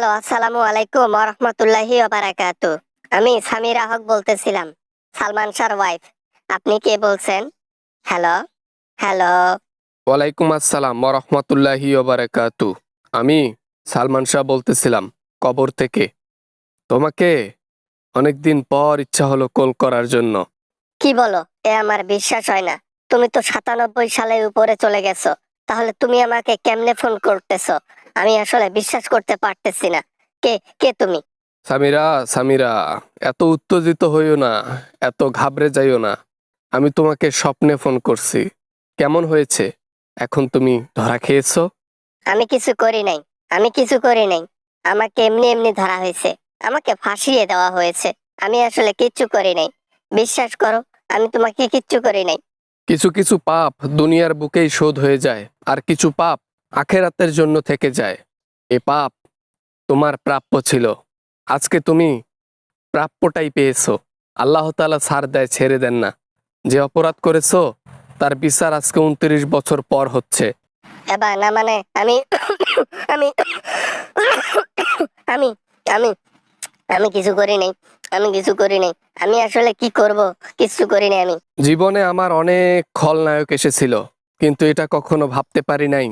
Hello, আসসালামু আলাইকুম ওয়া রাহমাতুল্লাহি ওয়া বারাকাতু। আমি সামিরা হক বলতেছিলাম, সালমান শাহর ওয়াইফ। আপনি কে বলছেন? Hello, hello. ওয়ালাইকুম আসসালাম রহমতুল্লাহি ওবারাকাতু। আমি সালমান শাহ বলতেছিলাম কবর থেকে। তোমাকে অনেকদিন পর ইচ্ছা হলো কল করার জন্য। কি বলো? এ আমার বিশ্বাস হয় না। তুমি তো 97 সালের উপরে চলে গেছো। তাহলে তুমি আমাকে কেমনে ফোন করতেছো? আমি আসলে বিশ্বাস করতে পারতেছি না। কে কে তুমি? সামিরা, সামিরা, এত উত্তেজিত হইও না, এত ঘাবড়ে যাইও না। আমি তোমাকে স্বপ্নে ফোন করছি। কেমন হয়েছে? এখন তুমি ধরা খেয়েছো? আমি কিছু করি নাই। আমি কিছু করি নাই। আমাকে এমনি এমনি ধরা হয়েছে। আমাকে ফাঁসিয়ে দেওয়া হয়েছে। আমি আসলে কিচ্ছু করি নাই। বিশ্বাস করো, আমি তোমাকে কিচ্ছু করি নাই। কিছু কিছু পাপ দুনিয়ার বুকেই শোধ হয়ে যায়, আর কিছু পাপ আখেরাতের জন্য থেকে যায়। এ পাপ তোমার প্রাপ্য ছিল। আজকে তুমি প্রাপ্যটাই পেয়েছো। আল্লাহ তাআলা ছাড় দেয়, ছেড়ে দেন না। যে অপরাধ করেছো তার বিচার আজকে 29 বছর পর হচ্ছে। এবার না মানে আমি আমি আমি আমি আমি কিছু করি নাই। আমি কিছু করি নাই। আমি আসলে কি করব? কিছু করি নাই আমি। জীবনে আমার অনেক খলনায়ক এসেছিল, কিন্তু এটা কখনো ভাবতে পারি নাই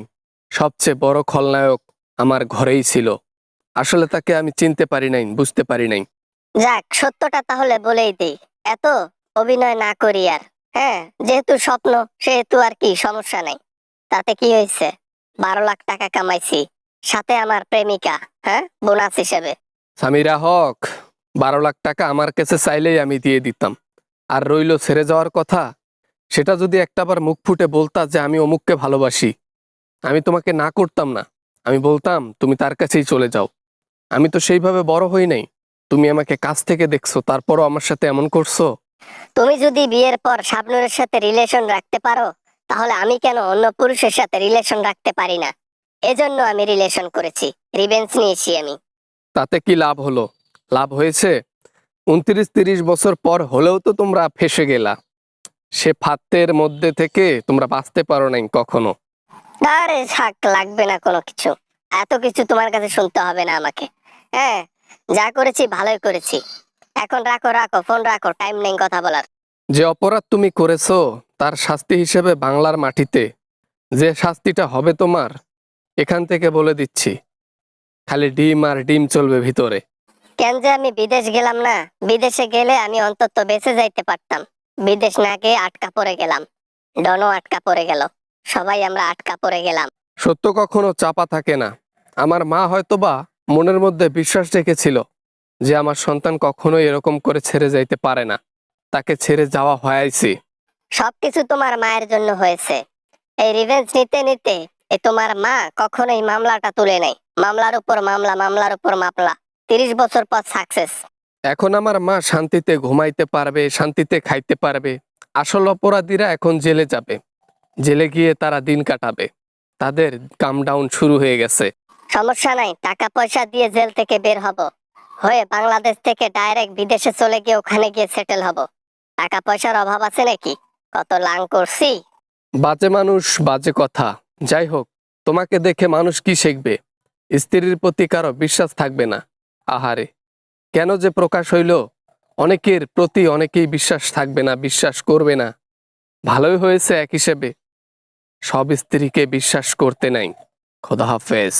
সবচেয়ে বড় খলনায়ক আমার ঘরেই ছিল। আসলে তাকে আমি চিনতে পারি নাই, বুঝতে পারি নাই। যাক, সত্যটা তাহলে বলেই দেই। এত অভিনয় না করি আর। হ্যাঁ, যেহেতু স্বপ্ন, সেহেতু আর কি সমস্যা নাই। তাতে কি হয়েছে? 12 লাখ টাকা কামাইছি, সাথে আমার প্রেমিকা। হ্যাঁ, বোনাস হিসেবে। সামিরা হক, 12 লাখ টাকা আমার কাছে চাইলেই আমি দিয়ে দিতাম। আর রইলো ছেড়ে যাওয়ার কথা, সেটা যদি একটাবার মুখ ফুটে বলতা যে আমি অমুককে ভালোবাসি, আমি তোমাকে না করতাম না। আমি বলতাম তুমি তার কাছেই চলে যাও। আমি তো সেইভাবে বড় হই নাই। তুমি আমাকে কাছ থেকে দেখছো, তারপরও আমার সাথে এমন করছো। তুমি যদি বিয়ের পর শাবনূরের সাথে রিলেশন রাখতে পারো, তাহলে আমি কেন অন্য পুরুষের সাথে রিলেশন রাখতে পারি না? এজন্য আমি রিলেশন করেছি, রিভেঞ্জ নিয়েছি আমি। তাতে কি লাভ হলো? লাভ হয়েছে? 29-30 বছর পর হলেও তো তোমরা ফেসে গেলা। সে ফাঁদের মধ্যে থেকে তোমরা বাঁচতে পারো নাই কখনো। আরে থাক, লাগবে না কোনো কিছু। এত কিছু তোমার কাছে শুনতে হবে না আমাকে। হ্যাঁ, যা করেছি ভালোই করেছি। এখন রাখো রাখো, ফোন রাখো, টাইম নেই কথা বলার। যে অপরাধ তুমি করেছো তার শাস্তি হিসেবে বাংলার মাটিতে যে শাস্তিটা হবে তোমার, এখান থেকে বলে দিচ্ছি, খালি ডিম আর ডিম চলবে ভিতরে। কেন যে আমি বিদেশ গেলাম না? বিদেশে গেলে আমি অন্তত বেঁচে যাইতে পারতাম। বিদেশ না গিয়ে আটকা পড়ে গেলাম। ডনও আটকা পড়ে গেল। সবাই আমরা আটকা পড়ে গেলাম। সত্য কখনো চাপা থাকে না। আমার মা হয়তোবা মনের মধ্যে বিশ্বাস রেখেছিল যে আমার সন্তান কখনোই এরকম করে ছেড়ে যাইতে পারে না। তাকে ছেড়ে যাওয়া হয়েছে। সবকিছু তোমার মায়ের জন্য হয়েছে। এই রিভেঞ্জ নিতে নিতে তোমার মা কখনোই মামলাটা তুলে নেয়। মামলার উপর মামলা, মামলার উপর মামলা। 30 বছর পর সাকসেস। এখন আমার মা শান্তিতে ঘুমাইতে পারবে, শান্তিতে খাইতে পারবে। আসল অপরাধীরা এখন জেলে যাবে। জেলে গিয়ে তারা দিন কাটাবে। তাদের কাম ডাউন শুরু হয়ে গেছে। সমস্যা নাই, টাকা পয়সা দিয়ে জেল থেকে বের হব। হয়ে বাংলাদেশ থেকে ডাইরেক্ট বিদেশে চলে গিয়ে ওখানে গিয়ে সেটেল হব। টাকা পয়সার অভাব আছে নাকি? কত লাং করছি। বাজে মানুষ, বাজে কথা। যাই হোক, তোমাকে দেখে মানুষ কি শিখবে? স্ত্রীর প্রতি কারো বিশ্বাস থাকবে না। আহারে, কেন যে প্রকাশ হইল? অনেকের প্রতি অনেকেই বিশ্বাস থাকবে না, বিশ্বাস করবে না। ভালোই হয়েছে এক হিসেবে সব স্ত্রীকে বিশ্বাস করতে নাই। খোদা হাফেজ।